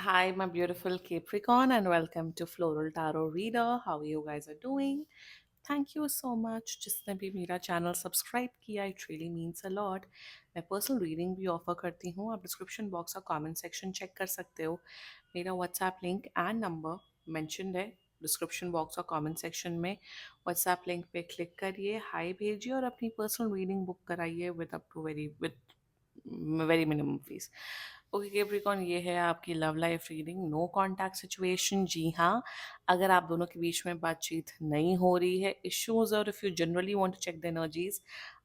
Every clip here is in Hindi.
Hi, my beautiful Capricorn, and welcome to Floral Tarot Reader. How you guys are doing? Thank you so much. जिसने भी मेरा चैनल सब्सक्राइब किया, it really means a lot. मैं पर्सनल रीडिंग भी ऑफर करती हूँ. आप डिस्क्रिप्शन बॉक्स और कमेंट सेक्शन चेक कर सकते हो. मेरा WhatsApp link and number mentioned है डिस्क्रिप्शन बॉक्स और कमेंट सेक्शन में. व्हाट्सएप लिंक पे क्लिक करिए, हाय भेजिए और अपनी पर्सनल रीडिंग बुक कराइए with very minimum fees. Okay Capricorn, ये है आपकी love life reading. No contact situation. जी हाँ, अगर आप दोनों के बीच में बातचीत नहीं हो रही है, इश्यूज, और if you generally want to check the energies,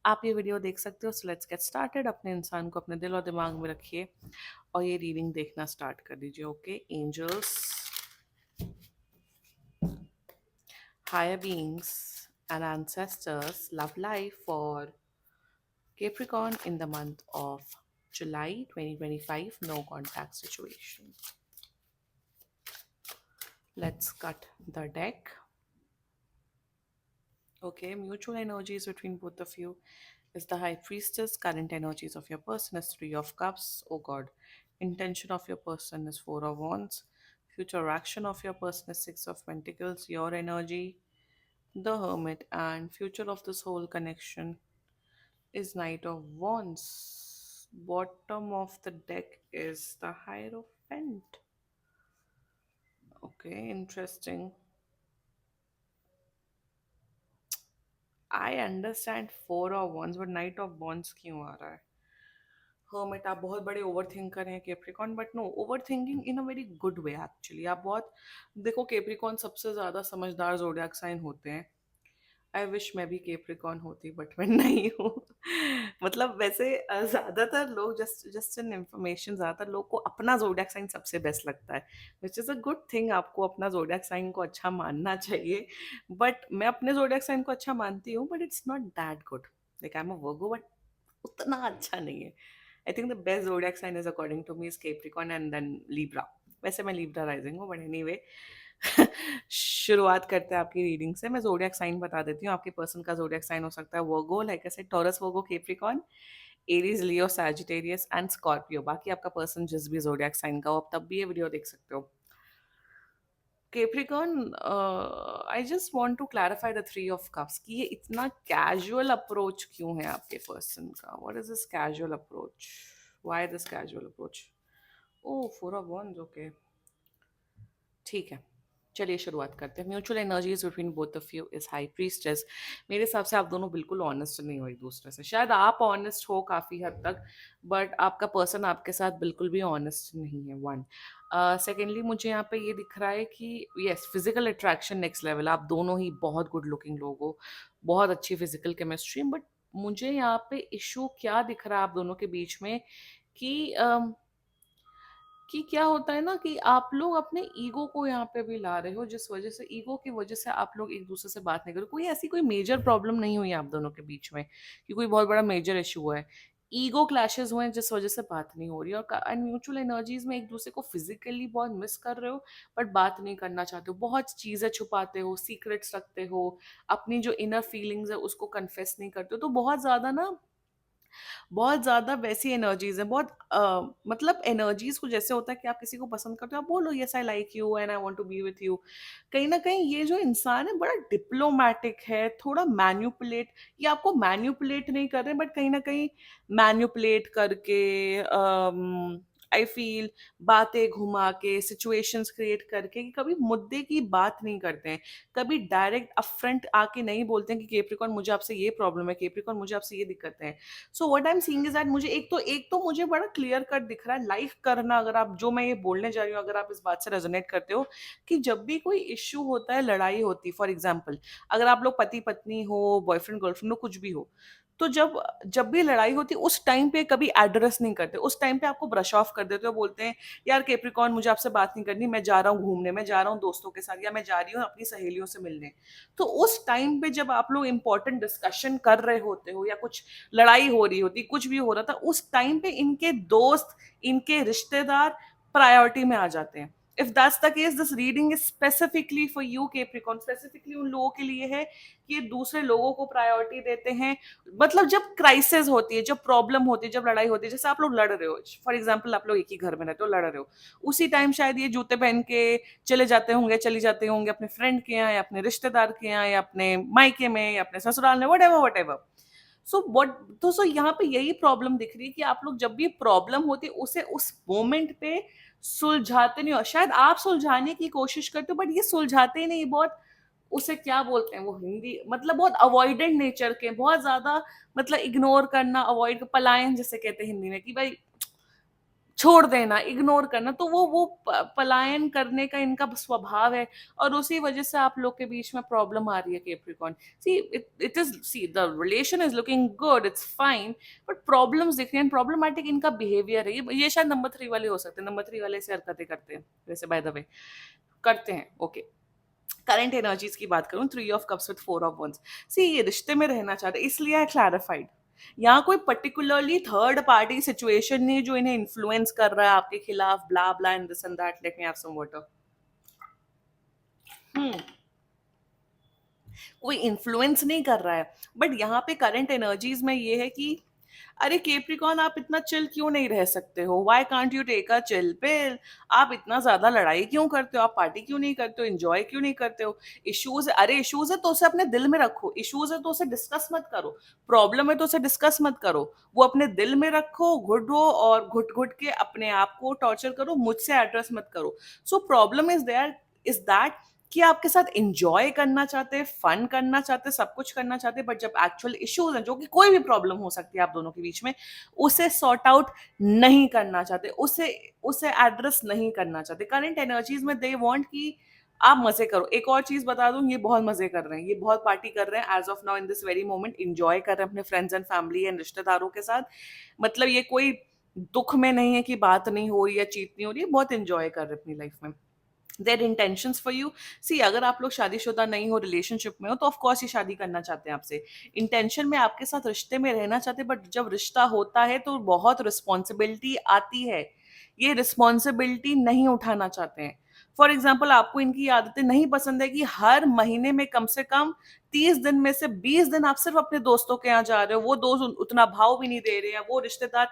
आप ये वीडियो देख सकते हो. So let's get started. अपने इंसान को अपने दिल और दिमाग में रखिए और ये रीडिंग देखना स्टार्ट कर दीजिए. Okay angels, higher beings and ancestors, love life for Capricorn in the month of July 2025, no contact situation. Let's cut the deck. Okay, mutual energies between both of you is the High Priestess. Current energies of your person is Three of Cups. Oh God. Intention of your person is Four of Wands. Future action of your person is Six of Pentacles. Your energy, the Hermit, and future of this whole connection is Knight of Wands. Bottom of the deck is the Hierophant. Okay, interesting. I understand four of wands, but knight of wands क्यों आ रहा है? हर्मिट, आप बहुत बड़े ओवर थिंकर हैं Capricorn, but no, over thinking in a very good way actually. आप बहुत, देखो केप्रिकॉन सबसे ज़्यादा समझदार जोडियाक साइन होते हैं. आई विश मैं भी केप्रिकॉन होती, बट मैं नहीं हूँ. मतलब वैसे ज़्यादातर लोग, जस्ट जस्ट इन इंफॉर्मेशन, ज़्यादातर लोग को अपना जोडियाक साइन सबसे बेस्ट लगता है, which is a good thing. आपको अपना जोडियाक साइन को अच्छा मानना चाहिए. बट मैं अपने जोडियाक साइन को अच्छा मानती हूँ, but it's not that good. Like I am a Virgo, but उतना अच्छा नहीं है. I think the best zodiac sign is according to me is Capricorn and then Libra. वैसे मैं लीब्रा राइजिंग हूँ, बट एनीवे. शुरुआत करते हैं आपकी रीडिंग से. मैं जोडियक साइन बता देती हूँ. आपके पर्सन का जोडियक साइन हो सकता है Virgo, like I said, Taurus, Virgo, Capricorn, Aries, Leo, Sagittarius and Scorpio. बाकी आपका पर्सन जिस भी जोडियक साइन का हो, आप तब भी ये वीडियो देख सकते हो. Capricorn, I just want to clarify the three of cups कि ये इतना कैजुअल अप्रोच क्यों है आपके पर्सन का. What is this casual approach? Why this casual approach? Oh, four of wands. Okay, ठीक है, चलिए शुरुआत करते हैं. Mutual energies between both of you is High Priestess. मेरे हिसाब से आप दोनों बिल्कुल ऑनेस्ट नहीं हो एक दूसरे से. शायद आप ऑनेस्ट हो काफ़ी हद तक, बट आपका पर्सन आपके साथ बिल्कुल भी ऑनेस्ट नहीं है. वन. सेकेंडली, मुझे यहाँ पे ये दिख रहा है कि yes, physical attraction next level. आप दोनों ही बहुत गुड लुकिंग लोग हो, बहुत अच्छी फिजिकल केमिस्ट्री. बट मुझे यहाँ पे इशू क्या दिख रहा है आप दोनों के बीच में कि क्या होता है ना कि आप लोग अपने ईगो को यहाँ पे भी ला रहे हो, जिस वजह से, ईगो की वजह से आप लोग एक दूसरे से बात नहीं कर रहे. कोई ऐसी कोई मेजर प्रॉब्लम नहीं हुई आप दोनों के बीच में कि कोई बहुत बड़ा मेजर इशू हुआ है. ईगो क्लैशेस हुए हैं जिस वजह से बात नहीं हो रही. और एंड म्यूचुअल एनर्जीज में एक दूसरे को फिजिकली बहुत मिस कर रहे हो, बट बात नहीं करना चाहते हो. बहुत चीज़ें छुपाते हो, सीक्रेट्स रखते हो, अपनी जो इनर फीलिंग्स है उसको कन्फेस नहीं करते हो. तो बहुत ज़्यादा ना, बहुत ज़्यादा वैसी एनर्जीज़ हैं. बहुत मतलब एनर्जीज़ को जैसे होता है कि आप किसी को पसंद करते हो, आप बोलो yes I like you and I want to be with you. कहीं न कहीं ये जो इंसान है बड़ा डिप्लोमैटिक है, थोड़ा मैनिपुलेट, ये आपको मैनिपुलेट नहीं कर रहे, बट कहीं न कहीं मैनिपुलेट करके, आई फ़ील, बातें घुमा के, सिचुएशंस क्रिएट करके, कि कभी मुद्दे की बात नहीं करते हैं. कभी डायरेक्ट अपफ्रंट आके नहीं बोलते हैं कि कैप्रिकॉर्न मुझे आपसे ये प्रॉब्लम है, कैप्रिकॉर्न मुझे आपसे ये दिक्कतें हैं. So what I am seeing is that, मुझे एक तो मुझे बड़ा क्लियर कट दिख रहा है लाइक करना. अगर आप, जो मैं ये बोलने जा रही हूँ, अगर आप इस बात से रेजोनेट करते हो कि जब भी कोई इश्यू होता है, लड़ाई होती, फॉर एग्जाम्पल अगर आप लोग पति पत्नी हो, बॉयफ्रेंड गर्लफ्रेंड हो, कुछ भी हो, तो जब जब भी लड़ाई होती है उस टाइम पे कभी एड्रेस नहीं करते. उस टाइम पे आपको ब्रश ऑफ कर देते हो, बोलते हैं यार कैप्रिकॉर्न मुझे आपसे बात नहीं करनी, मैं जा रहा हूँ घूमने, मैं जा रहा हूँ दोस्तों के साथ, या मैं जा रही हूँ अपनी सहेलियों से मिलने. तो उस टाइम पे जब आप लोग इंपॉर्टेंट डिस्कशन कर रहे होते हो, या कुछ लड़ाई हो रही होती, कुछ भी हो रहा था, उस टाइम पे इनके दोस्त, इनके रिश्तेदार प्रायोरिटी में आ जाते हैं. If that's the case, this reading is specifically for you Capricorn, specifically उन लोगों के लिए है कि ये दूसरे लोगों को प्रायोरिटी देते हैं। मतलब जब क्राइसिस होती है, जब प्रॉब्लम होती है, जब लड़ाई होती है, जैसे आप लोग लड़ रहे हो, फॉर एग्जाम्पल आप लोग एक ही घर में रहते हो, लड़ रहे हो, उसी टाइम शायद ये जूते पहन के चले जाते होंगे, चली जाते होंगे अपने फ्रेंड के यहाँ, या अपने रिश्तेदार के यहाँ, या अपने मायके में, या अपने ससुराल में, what ever what ever. So what, तो सो यहाँ पे यही प्रॉब्लम दिख रही है कि आप लोग जब भी प्रॉब्लम होती है उसे उस मोमेंट पे सुलझाते नहीं हो। शायद आप सुलझाने की कोशिश करते हो, बट ये सुलझाते ही नहीं, बहुत उसे क्या बोलते हैं वो हिंदी, मतलब बहुत अवॉइडेंट नेचर के, बहुत ज्यादा, मतलब इग्नोर करना, अवॉइड, पलायन जैसे कहते हैं हिंदी में, कि भाई छोड़ देना, इग्नोर करना, तो वो पलायन करने का इनका स्वभाव है। और उसी वजह से आप लोग के बीच में प्रॉब्लम आ रही है Capricorn. See it is, see the relation is looking good, it's fine, but problems दिख रही हैं, प्रॉब्लमेटिक इनका बिहेवियर है। ये शायद नंबर 3 वाले हो सकते हैं, नंबर 3 वाले से हरकतें करते हैं वैसे, बाय द वे करते हैं। ओके, करंट एनर्जीज की बात करूं, 3 of cups with 4 of wands. See ये रिश्ते में रहना चाहते, इसलिए आई क्लैरिफाइड, यहाँ कोई पर्टिकुलरली थर्ड पार्टी सिचुएशन नहीं जो इन्हें इन्फ्लुएंस कर रहा है आपके खिलाफ, blah blah and this and that, let me have some water. Hmm, कोई इन्फ्लुएंस नहीं कर रहा है, बट यहाँ पे करंट एनर्जीज में ये है कि अरे केप्रिकॉन, आप इतना चिल क्यों नहीं रह सकते हो? Why can't you take a chill pill? आप इतना ज्यादा लड़ाई क्यों करते हो? आप पार्टी क्यों नहीं करते हो? एंजॉय क्यों नहीं करते हो? इश्यूज, अरे इश्यूज है तो उसे अपने दिल में रखो, इश्यूज है तो उसे डिस्कस मत करो, प्रॉब्लम है तो उसे डिस्कस मत करो, वो अपने दिल में रखो, घुटो, और घुट घुट के अपने आप को टॉर्चर करो, मुझसे एड्रेस मत करो। So problem is there, is that कि आपके साथ एंजॉय करना चाहते, फन करना चाहते, सब कुछ करना चाहते, बट जब एक्चुअल इश्यूज हैं, जो कि कोई भी प्रॉब्लम हो सकती है आप दोनों के बीच में, उसे सॉर्ट आउट नहीं करना चाहते, उसे उसे एड्रेस नहीं करना चाहते। करंट एनर्जीज में दे वांट कि आप मजे करो। एक और चीज बता दूं, ये बहुत मजे कर रहे हैं, ये बहुत पार्टी कर रहे हैं as of now, in this very moment enjoy कर रहे हैं अपने फ्रेंड्स एंड फैमिली एंड रिश्तेदारों के साथ। मतलब ये कोई दुख में नहीं है कि बात नहीं हो रही या चीत नहीं हो रही है, बहुत एंजॉय कर रहे हैं अपनी लाइफ में। देयर इंटेंशंस फॉर यू, सी अगर आप लोग शादीशुदा नहीं हो, रिलेशनशिप में हो, तो ऑफ कोर्स ये शादी करना चाहते हैं आपसे, इंटेंशन में आपके साथ रिश्ते में रहना चाहते हैं, बट जब रिश्ता होता है तो बहुत रिस्पॉन्सिबिलिटी आती है, ये रिस्पॉन्सिबिलिटी नहीं उठाना चाहते हैं। फॉर एग्जाम्पल, आपको इनकी आदतें नहीं पसंद है कि हर महीने में कम से कम 30 दिन में से 20 दिन आप सिर्फ अपने दोस्तों के यहाँ जा रहे हो, वो दोस्त उतना भाव भी नहीं दे रहे हैं, वो रिश्तेदार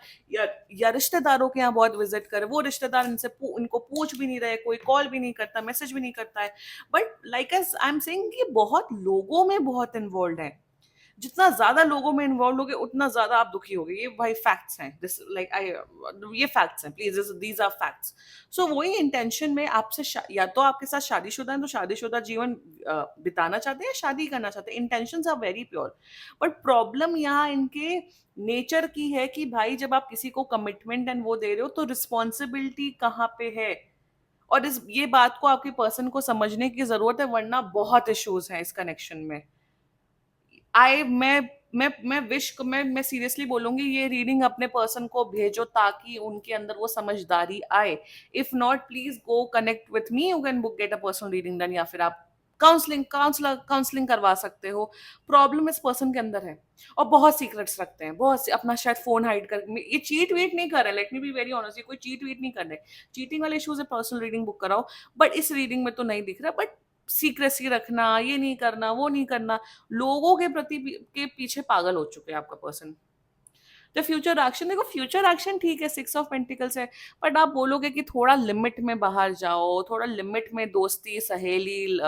या रिश्तेदारों के यहाँ बहुत विजिट करे, वो रिश्तेदार इनको पूछ भी नहीं रहे, कोई कॉल भी नहीं करता, मैसेज भी नहीं करता है। But like I am saying कि बहुत लोगों में बहुत इन्वॉल्व है, जितना ज्यादा लोगों में इन्वॉल्व होगे उतना ज्यादा आप दुखी होगे, ये भाई फैक्ट्स हैं, दिस लाइक आई, ये फैक्ट्स हैं, प्लीज, दीज आर फैक्ट्स। सो वही इंटेंशन में आपसे या तो आपके साथ शादीशुदा है तो शादीशुदा जीवन बिताना चाहते हैं, शादी करना चाहते हैं, intentions are very pure. But problem यहाँ इनके नेचर की है कि भाई जब आप किसी को कमिटमेंट एंड वो दे रहे हो तो रिस्पॉन्सिबिलिटी कहाँ पे है? और इस ये बात को आपके पर्सन को समझने की जरूरत है, वरना बहुत इश्यूज हैं इस कनेक्शन में। आई मैं विश, मैं सीरियसली बोलूंगी, ये रीडिंग अपने पर्सन को भेजो ताकि उनके अंदर वो समझदारी आए। If not, please go connect with me, you can book get a personal reading done, या फिर आप काउंसलिंग करवा सकते हो। प्रॉब्लम इस पर्सन के अंदर है, और बहुत सीक्रेट्स रखते हैं, बहुत अपना शायद फोन हाइड कर, ये चीट वीट नहीं कर रहे, let me be very honest, ये कोई चीट वीट नहीं कर रहे। चीटिंग वाले इश्यूज है, पर्सनल रीडिंग बुक कराओ, बट इस रीडिंग में तो नहीं दिख रहा। बट सीक्रेसी रखना, ये नहीं करना, वो नहीं करना, लोगों के प्रति के पीछे पागल हो चुके हैं आपका पर्सन। तो फ्यूचर एक्शन देखो, फ्यूचर एक्शन ठीक है, 6 ऑफ पेंटिकल्स है, बट आप बोलोगे कि थोड़ा लिमिट में बाहर जाओ, थोड़ा लिमिट में दोस्ती सहेली,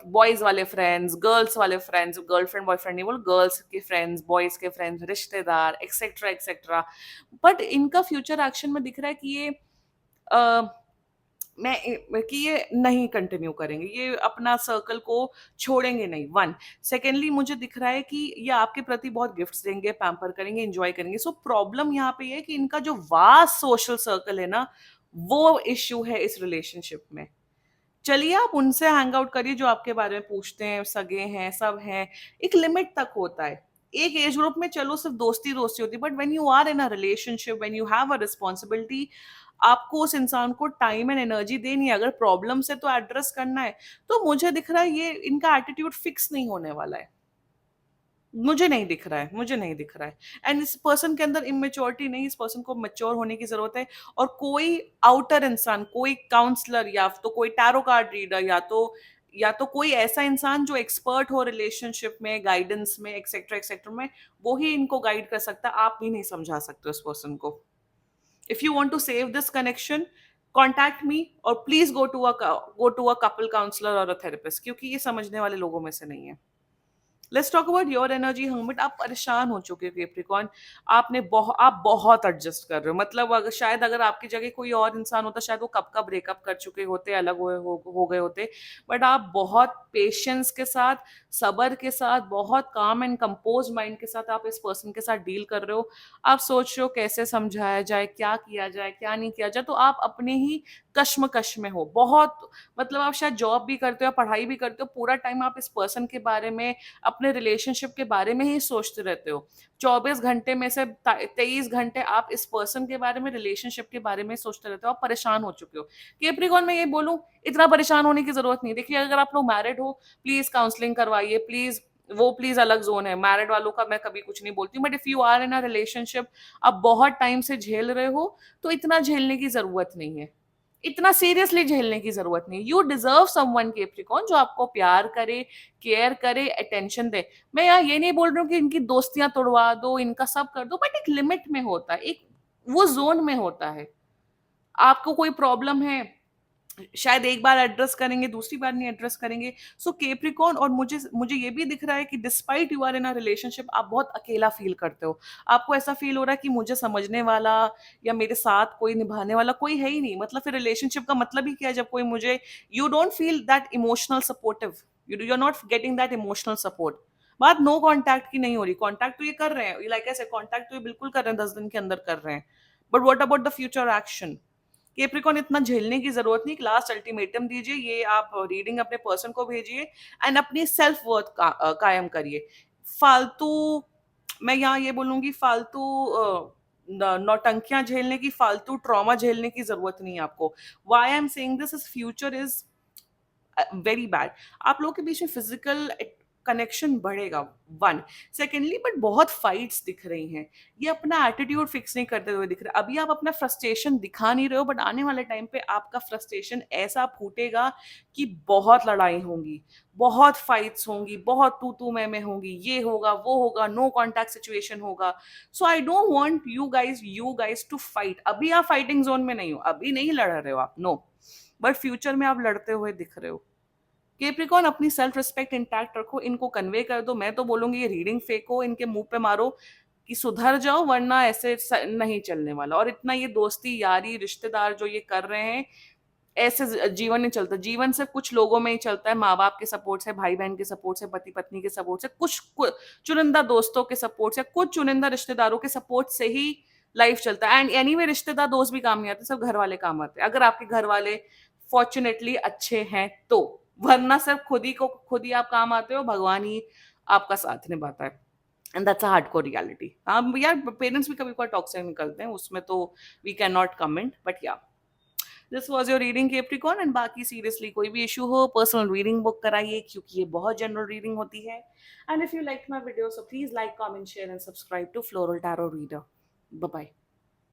बॉयज वाले फ्रेंड्स, गर्ल्स वाले फ्रेंड्स, गर्लफ्रेंड बॉयफ्रेंड नहीं बोल, गर्ल्स के फ्रेंड्स, बॉयज के फ्रेंड्स, रिश्तेदार, एक्सेट्रा एक्सेट्रा। बट इनका फ्यूचर एक्शन में दिख रहा है कि ये कि ये नहीं कंटिन्यू करेंगे, ये अपना सर्कल को छोड़ेंगे नहीं, वन। सेकेंडली, मुझे दिख रहा है कि ये आपके प्रति बहुत गिफ्ट्स देंगे, पैम्पर करेंगे, एंजॉय करेंगे। सो प्रॉब्लम यहाँ पे है कि इनका जो वास्ट सोशल सर्कल है ना, वो इश्यू है इस रिलेशनशिप में। चलिए आप उनसे हैंग आउट करिए जो आपके बारे में पूछते हैं, सगे हैं, सब हैं, एक लिमिट तक होता है। एक एज ग्रुप में चलो सिर्फ दोस्ती दोस्ती होती है, but when you are in a relationship, when you have a responsibility, आपको उस इंसान को टाइम एंड एनर्जी देनी है। अगर प्रॉब्लम से तो एड्रेस करना है, तो मुझे दिख रहा है ये इनका एटीट्यूड फिक्स नहीं होने वाला है। मुझे नहीं दिख रहा है, मुझे नहीं दिख रहा है। एंड इस पर्सन के अंदर इमेच्योरिटी नहीं, इस पर्सन को मैच्योर होने की जरूरत है। और कोई आउटर इंसान, कोई काउंसलर या तो कोई टैरो कार्ड रीडर या तो कोई ऐसा इंसान जो एक्सपर्ट हो रिलेशनशिप में, गाइडेंस में, एक्सेट्रा एक्सेट्रा में, वो ही इनको गाइड कर सकता है। आप भी नहीं समझा सकते उस पर्सन को। If you want to save this connection, contact me, और please go to a couple counsellor और अ थेरेपिस्ट, क्योंकि ये समझने वाले लोगों में से नहीं है। Let's talk about your energy hermit. आप परेशान हो चुके हो कैप्रिकॉर्न। आप बहुत एडजस्ट कर रहे हो। मतलब अगर शायद अगर आपकी जगह कोई और इंसान होता, शायद वो कब का ब्रेकअप कर चुके होते, अलग हो गए होते। बट आप बहुत पेशेंस के साथ, सबर के साथ, बहुत काम एंड कंपोज माइंड के साथ आप इस पर्सन के साथ डील कर रहे हो। आप सोच रहे हो कैसे समझाया जाए, क्या किया जाए, क्या नहीं किया जाए। तो आप अपने ही कश्मकश में हो बहुत। मतलब आप शायद जॉब भी करते हो, पढ़ाई भी करते हो, पूरा टाइम आप इस पर्सन के बारे में, अपने रिलेशनशिप के बारे में ही सोचते रहते हो। 24 घंटे में से 23 घंटे आप इस पर्सन के बारे में, रिलेशनशिप के बारे में सोचते रहते हो। आप परेशान हो चुके हो। केप्रिकॉन में ये बोलूं, इतना परेशान होने की जरूरत नहीं। देखिए, अगर आप लोग मैरिड हो, प्लीज काउंसलिंग करवाइए, प्लीज। वो प्लीज अलग जोन है, मैरिड वालों का मैं कभी कुछ नहीं बोलती। But if you are in a relationship, आप बहुत टाइम से झेल रहे हो, तो इतना झेलने की जरूरत नहीं है। इतना सीरियसली झेलने की जरूरत नहीं। यू डिजर्व समवन केप्रिकॉन जो आपको प्यार करे, केयर करे, अटेंशन दे। मैं यहाँ ये नहीं बोल रही हूँ कि इनकी दोस्तियां तोड़वा दो, इनका सब कर दो, बट एक लिमिट में होता है, एक वो जोन में होता है। आपको कोई प्रॉब्लम है, शायद एक बार एड्रेस करेंगे, दूसरी बार नहीं एड्रेस करेंगे। सो केप्रिकॉन, और मुझे मुझे ये भी दिख रहा है कि despite you are in a relationship, आप बहुत अकेला फील करते हो। आपको ऐसा फील हो रहा है कि मुझे समझने वाला या मेरे साथ कोई निभाने वाला कोई है ही नहीं। मतलब फिर रिलेशनशिप का मतलब ही क्या है जब कोई मुझे, you don't feel that emotional supportive, you are not getting that emotional support. बात नो कांटेक्ट की नहीं हो रही। कांटेक्ट तो ये कर रहे हैं, लाइक ऐसे कांटेक्ट तो ये बिल्कुल कर रहे हैं, 10 दिन के अंदर कर रहे हैं। But what about the future action? Capricorn, इतना झेलने की जरूरत नहीं। लास्ट अल्टीमेटम दीजिए, ये आप रीडिंग अपने पर्सन को भेजिए, एंड अपनी सेल्फ वर्थ कायम करिए। फालतू, मैं यहाँ ये बोलूंगी, फालतू नौटंकियां झेलने की, फालतू ट्रॉमा झेलने की जरूरत नहीं है आपको। Why I am saying this is, future is very bad. आप लोगों के बीच में फिजिकल कनेक्शन बढ़ेगा, वन। सेकेंडली, बट बहुत फाइट्स दिख रही हैं। ये अपना एटीट्यूड फिक्स नहीं करते हुए दिख रहे। अभी आप अपना फ्रस्ट्रेशन दिखा नहीं रहे हो, बट आने वाले टाइम पे आपका फ्रस्ट्रेशन ऐसा फूटेगा कि बहुत लड़ाई होंगी, बहुत फाइट्स होंगी, बहुत तू मैं होंगी, ये होगा, वो होगा, नो कॉन्टैक्ट सिचुएशन होगा। So I don't want you guys to fight. अभी आप फाइटिंग जोन में नहीं हो, अभी नहीं लड़ रहे हो आप, नो। बट फ्यूचर में आप लड़ते हुए दिख रहे हो। केप्रिकॉन, अपनी सेल्फ रिस्पेक्ट इंटैक्ट रखो, इनको कन्वे कर दो। मैं तो बोलूंगी ये रीडिंग फेंको, इनके मुंह पे मारो कि सुधर जाओ, वरना ऐसे नहीं चलने वाला। और इतना ये दोस्ती यारी रिश्तेदार जो ये कर रहे हैं, ऐसे जीवन नहीं चलता। जीवन सिर्फ कुछ लोगों में ही चलता है, माँ बाप के सपोर्ट से, भाई बहन के सपोर्ट से, पति पत्नी के सपोर्ट से, कुछ चुनिंदा दोस्तों के सपोर्ट से, कुछ चुनिंदा रिश्तेदारों के सपोर्ट से ही लाइफ चलता है। एंड एनीवे, रिश्तेदार दोस्त भी काम नहीं आते, सब घर वाले काम आते हैं, अगर आपके घर वाले फॉर्चुनेटली अच्छे हैं तो। वरना सिर्फ खुद ही आप काम आते हो, भगवान ही आपका साथ निभाता है। And that's a hardcore reality. हाँ यार, पेरेंट्स भी कभी कभी टॉक्सिक निकलते हैं, उसमें तो we can not comment, but yeah, this was your reading Capricorn. And बाकी सीरियसली कोई भी इशू हो, पर्सनल रीडिंग बुक कराइए, क्योंकि ये बहुत जनरल रीडिंग होती है। And if you like my video, so please like, comment, share and subscribe to Floral Tarot Reader. Bye bye.